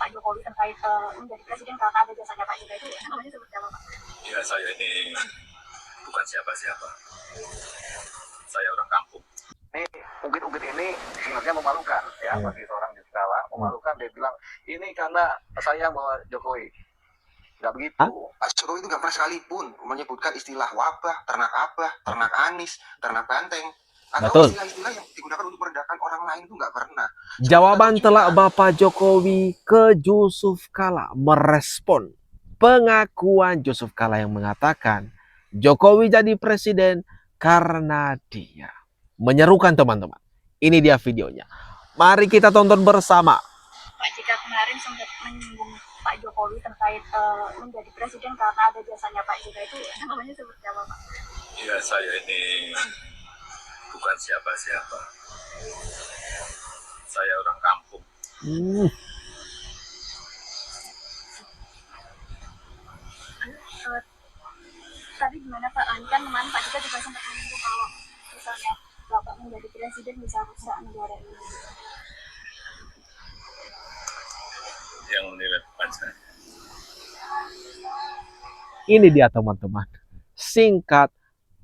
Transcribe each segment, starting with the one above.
Pak Jokowi terkait menjadi presiden karena ada jasanya Pak JK itu namanya seperti apa Pak? Ya, saya ini bukan siapa-siapa. Saya orang kampung. Ini ungkit-ungkit ini sebenarnya memalukan ya bagi seorang Yusuf Kala. Memalukan, dia bilang ini karena sayang bahwa Jokowi. Nggak begitu. Pak Jokowi itu nggak pernah sekalipun menyebutkan istilah wabah, ternak abah, ternak anis, ternak banteng. Atau istilah-istilah yang digunakan untuk merendahkan orang lain itu nggak pernah. Jawaban telak Bapak Jokowi ke Yusuf Kala merespon pengakuan Yusuf Kala yang mengatakan Jokowi jadi presiden karena dia. Menyerukan teman-teman. Ini dia videonya. Mari kita tonton bersama. Pak JK kemarin sempat menyinggung Pak Jokowi terkait menjadi presiden karena ada jasanya Pak JK itu namanya seperti apa Pak? Ya, saya ini bukan siapa-siapa. Saya orang kampung. Tadi gimana Pak? Kan kemarin Pak JK juga sempat menyinggung kalau misalnya Bapak menjadi presiden bisa rusak negara ini. Yang menilai bukan saya. Ini dia teman-teman. Singkat,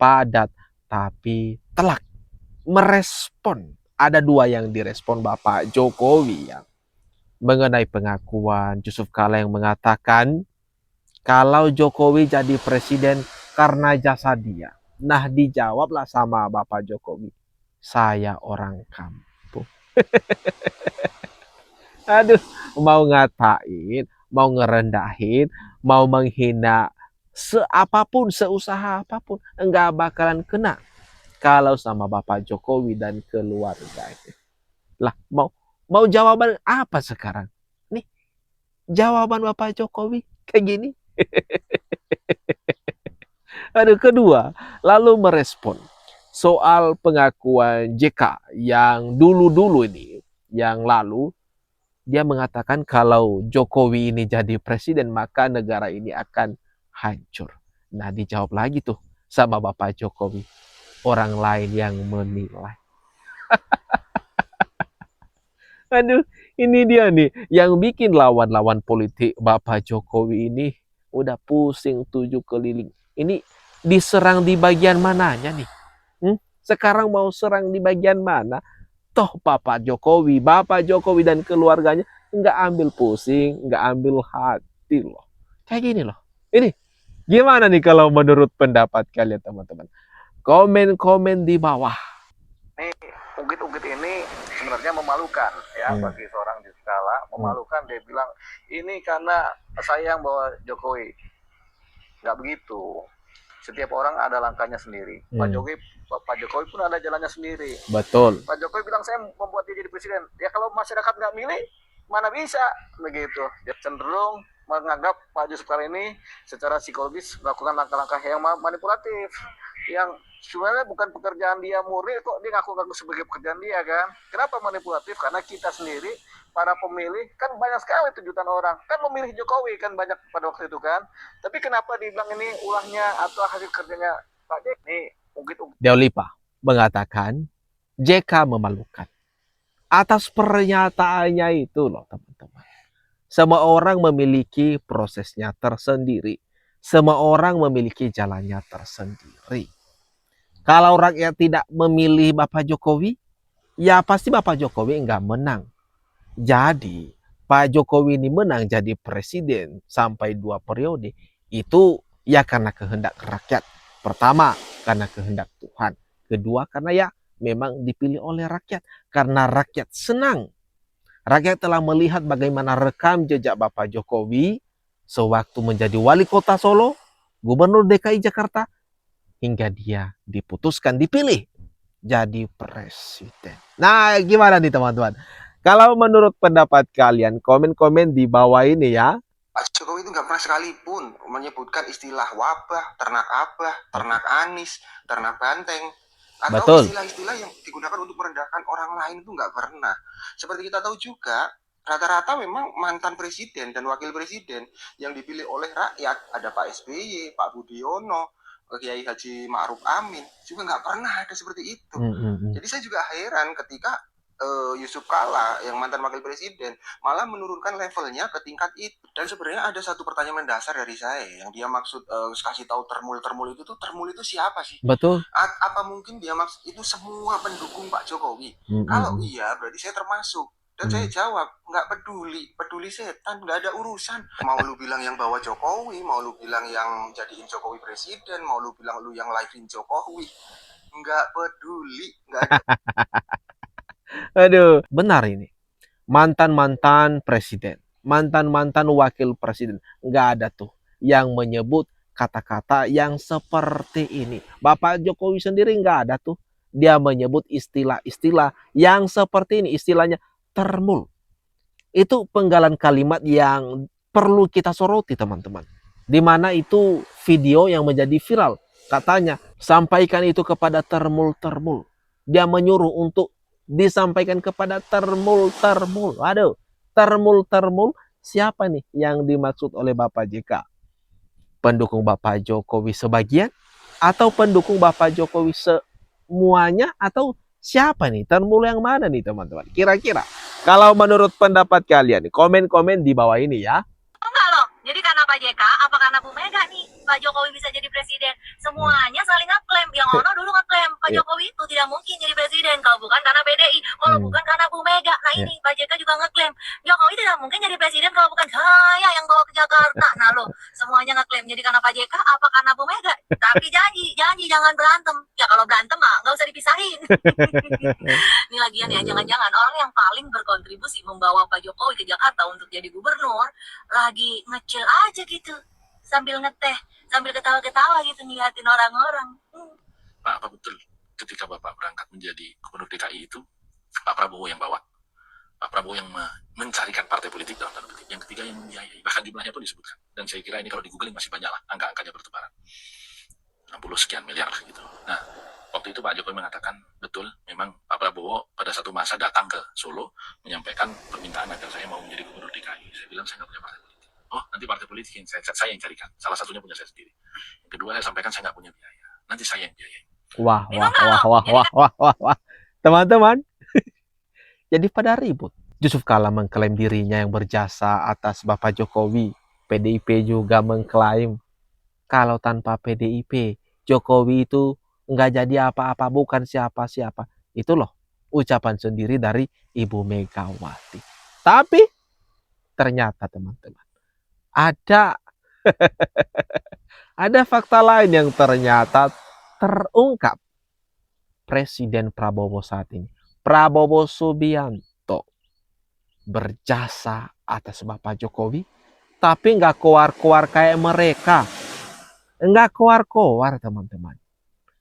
padat, tapi telak. Merespon. Ada dua yang direspon Bapak Jokowi ya. Mengenai pengakuan Yusuf Kala yang mengatakan kalau Jokowi jadi presiden karena jasa dia. Nah, dijawablah sama Bapak Jokowi. Saya orang kampung. Aduh, mau ngatain, mau ngerendahin, mau menghina seapapun, seusaha apapun, enggak bakalan kena kalau sama Bapak Jokowi dan keluarganya. Lah, mau jawaban apa sekarang? Nih, jawaban Bapak Jokowi kayak gini. Aduh, kedua, lalu merespon soal pengakuan JK yang dulu-dulu ini, yang lalu, dia mengatakan kalau Jokowi ini jadi presiden, maka negara ini akan hancur. Nah, dijawab lagi tuh sama Bapak Jokowi. Orang lain yang menilai. Aduh, ini dia nih yang bikin lawan-lawan politik Bapak Jokowi ini udah pusing 7 keliling. Ini diserang di bagian mananya nih? Sekarang mau serang di bagian mana? Toh Bapak Jokowi dan keluarganya nggak ambil pusing, nggak ambil hati loh. Kayak gini loh. Ini gimana nih kalau menurut pendapat kalian teman-teman? Komen-komen di bawah. Ini ungkit-ungkit ini sebenarnya memalukan ya bagi seorang Yusuf Kala. Memalukan, dia bilang ini karena sayang bahwa Jokowi. Nggak begitu. Setiap orang ada langkahnya sendiri. Pak Jokowi pun ada jalannya sendiri. Betul. Pak Jokowi bilang saya membuat dia jadi presiden. Ya kalau masyarakat nggak milih, mana bisa begitu. Dia cenderung menganggap Pak Yusuf Kala ini secara psikologis melakukan langkah-langkah yang manipulatif, yang sebenarnya bukan pekerjaan dia murni, kok dia ngaku-ngaku sebagai pekerjaan dia kan. Kenapa manipulatif? Karena kita sendiri, para pemilih, kan banyak sekali 7 jutaan orang kan memilih Jokowi kan, banyak pada waktu itu kan. Tapi kenapa dibilang ini ulahnya atau hasil kerjanya Pak JK? Nih Deolipa mengatakan JK memalukan atas pernyataannya itu loh teman-teman. Semua orang memiliki prosesnya tersendiri. Semua orang memiliki jalannya tersendiri. Kalau rakyat tidak memilih Bapak Jokowi, ya pasti Bapak Jokowi enggak menang. Jadi Pak Jokowi ini menang jadi presiden sampai 2 periode. Itu ya karena kehendak rakyat. Pertama, karena kehendak Tuhan. Kedua, karena ya memang dipilih oleh rakyat. Karena rakyat senang. Rakyat telah melihat bagaimana rekam jejak Bapak Jokowi sewaktu menjadi wali kota Solo, gubernur DKI Jakarta, hingga dia diputuskan dipilih jadi presiden. Nah, gimana nih teman-teman? Kalau menurut pendapat kalian, komen-komen di bawah ini ya. Pak Jokowi itu nggak pernah sekalipun menyebutkan istilah wabah, ternak abah, ternak anis, ternak banteng. Atau istilah-istilah yang digunakan untuk merendahkan orang lain itu nggak pernah. Seperti kita tahu juga, rata-rata memang mantan presiden dan wakil presiden yang dipilih oleh rakyat. Ada Pak SBY, Pak Budiono, Kiai Haji Ma'ruf Amin. Juga nggak pernah ada seperti itu. Jadi saya juga heran ketika Yusuf Kala yang mantan wakil presiden malah menurunkan levelnya ke tingkat itu. Dan sebenarnya ada satu pertanyaan mendasar dari saya yang dia maksud kasih tahu termul itu termul itu siapa sih? Betul. Apa mungkin dia maksud itu semua pendukung Pak Jokowi? Hmm, Kalau hmm, iya berarti saya termasuk. Dan saya jawab, nggak peduli setan, nggak ada urusan. Mau lu bilang yang bawa Jokowi, mau lu bilang yang jadiin Jokowi presiden, mau lu bilang lu yang live-in Jokowi, nggak peduli, nggak ada. Aduh, benar ini. Mantan-mantan presiden, mantan-mantan wakil presiden, nggak ada tuh yang menyebut kata-kata yang seperti ini. Bapak Jokowi sendiri nggak ada tuh dia menyebut istilah-istilah yang seperti ini, istilahnya termul. Itu penggalan kalimat yang perlu kita soroti, teman-teman. Di mana itu video yang menjadi viral. Katanya, sampaikan itu kepada termul-termul. Dia menyuruh untuk disampaikan kepada termul-termul. Aduh, termul-termul siapa nih yang dimaksud oleh Bapak JK? Pendukung Bapak Jokowi sebagian? Atau pendukung Bapak Jokowi semuanya? Atau siapa nih? Termul yang mana nih, teman-teman? Kira-kira kalau menurut pendapat kalian, komen-komen di bawah ini ya. Enggak loh. Jadi karena Pak JK, apa karena Bu Mega nih Pak Jokowi bisa jadi presiden? Semuanya saling ngeklaim. Yang Ono dulu ngeklaim Pak Jokowi itu tidak mungkin jadi presiden kalau bukan karena PDI, kalau bukan karena Bu Mega. Nah ini Pak JK juga ngeklaim Jokowi tidak mungkin jadi presiden kalau bukan saya yang bawa ke Jakarta. Nah loh, semuanya ngeklaim. Jadi karena Pak JK, apa karena Bu Mega? Tapi janji jangan berantem. Ya kalau berantem mah nggak usah dipisahin. Ini lagian ya, jangan-jangan orang yang paling berkontribusi membawa Pak Jokowi ke Jakarta untuk jadi gubernur lagi ngecil aja gitu, sambil ngeteh, sambil ketawa-ketawa gitu ngeliatin orang-orang. Pak, apa betul ketika Bapak berangkat menjadi gubernur DKI itu Pak Prabowo yang bawa? Pak Prabowo yang mencarikan partai politik dalam tanda petik. Yang ketiga yang membiayai, bahkan jumlahnya pun disebutkan. Dan saya kira ini kalau di googling masih banyak lah, angka-angkanya bertebaran. 60 sekian miliar gitu. Nah, waktu itu Pak Jokowi mengatakan, betul, memang Pak Prabowo pada satu masa datang ke Solo, menyampaikan permintaan agar saya mau menjadi gubernur DKI. Saya bilang, saya nggak punya partai politik. Oh, nanti partai politik yang saya yang carikan. Salah satunya punya saya sendiri. Yang kedua, saya sampaikan saya nggak punya biaya. Nanti saya yang biayai. Wah. Teman-teman, jadi pada ribut. Yusuf Kala mengklaim dirinya yang berjasa atas Bapak Jokowi. PDIP juga mengklaim kalau tanpa PDIP, Jokowi itu nggak jadi apa-apa, bukan siapa-siapa. Itu loh ucapan sendiri dari Ibu Megawati. Tapi ternyata teman-teman, ada ada fakta lain yang ternyata terungkap. Presiden Prabowo saat ini, Prabowo Subianto, berjasa atas Bapak Jokowi, tapi nggak keluar-keluar kayak mereka. Nggak keluar-keluar, teman-teman.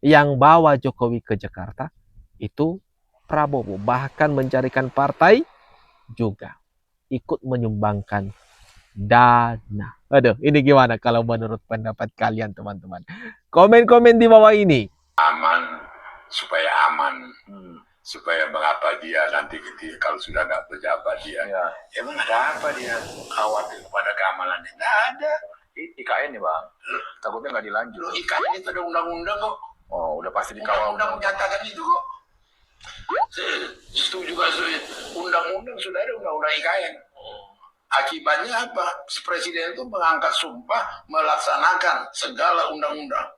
Yang bawa Jokowi ke Jakarta itu Prabowo, bahkan mencarikan partai juga ikut menyumbangkan dana. Aduh, ini gimana kalau menurut pendapat kalian, teman-teman? Komen-komen di bawah ini. Aman, supaya mengapa dia nanti ketika kalau sudah nggak pejabat dia, emang ada apa dia khawatir pada keamanannya? Nggak ada. IKN nih bang, takutnya nggak dilanjut. Loh, IKN itu ada undang-undang kok. Oh, udah pasti dikawal. Undang-undang menyatakan itu kok. Saya setuju juga, undang-undang sudah ada, undang-undang IKN. Akibatnya apa? Presiden itu mengangkat sumpah melaksanakan segala undang-undang.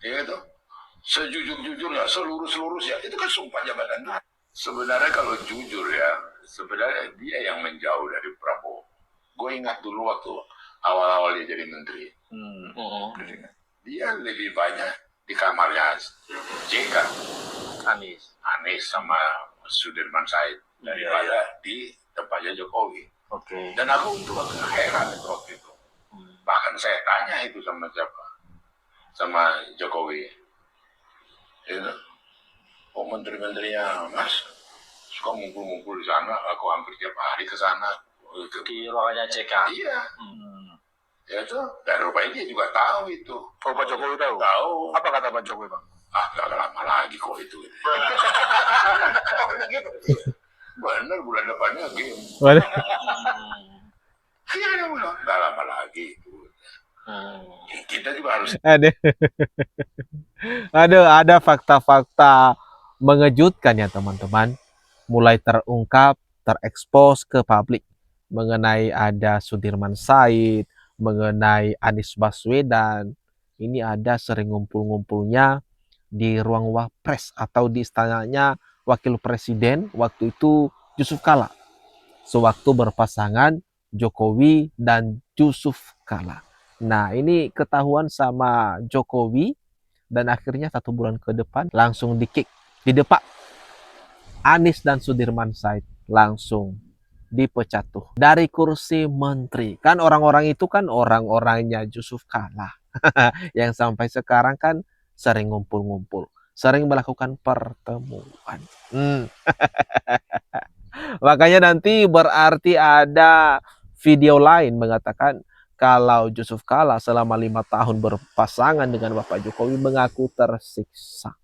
Ya itu. Sejujur-jujurnya, seluruh-seluruhnya, itu kan sumpah jabatan. Sebenarnya kalau jujur ya, sebenarnya dia yang menjauh dari Prabowo. Gue ingat dulu waktu awal-awal dia jadi menteri. Dia lebih banyak di kamarnya JK, Anies sama Sudirman Said daripada di tempatnya Jokowi. Dan aku untuk heran waktu itu. Bahkan saya tanya itu sama siapa? Sama Jokowi. Itu, oh menteri-menterinya Mas suka ngumpul-ngumpul di sana, aku hampir tiap hari ke sana. Di ruangannya JK. Iya. Ya itu, dan rupanya dia juga tahu itu. Oh, Pak Jokowi tahu? Tahu. Apa kata Pak Jokowi bang? Gak lama lagi kok itu. Bener, bulan depannya game. Iya, dia bilang, gak lama lagi itu. Kita juga harus. Aduh, ada fakta-fakta mengejutkan ya teman-teman. mulai terungkap, terekspos ke publik mengenai ada Sudirman Said, mengenai Anies Baswedan. Ini ada sering ngumpul-ngumpulnya di ruang Wapres atau di istananya Wakil Presiden waktu itu Yusuf Kala. Sewaktu berpasangan Jokowi dan Yusuf Kala. Nah, ini ketahuan sama Jokowi dan akhirnya 1 bulan ke depan langsung di-kick, didepak. Anies dan Sudirman Said langsung dipecat tuh dari kursi menteri. Kan orang-orang itu kan orang-orangnya Yusuf Kala yang sampai sekarang kan sering ngumpul-ngumpul, sering melakukan pertemuan. Makanya nanti berarti ada video lain mengatakan kalau Yusuf Kala selama 5 tahun berpasangan dengan Bapak Jokowi mengaku tersiksa.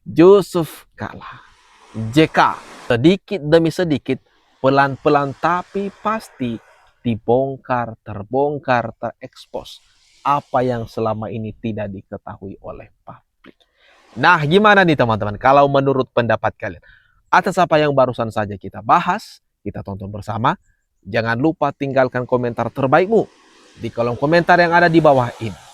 Yusuf Kala, JK, sedikit demi sedikit, pelan-pelan tapi pasti dibongkar, terbongkar, terekspos apa yang selama ini tidak diketahui oleh publik. Nah, gimana nih teman-teman kalau menurut pendapat kalian? Atas apa yang barusan saja kita bahas, kita tonton bersama. Jangan lupa tinggalkan komentar terbaikmu di kolom komentar yang ada di bawah ini.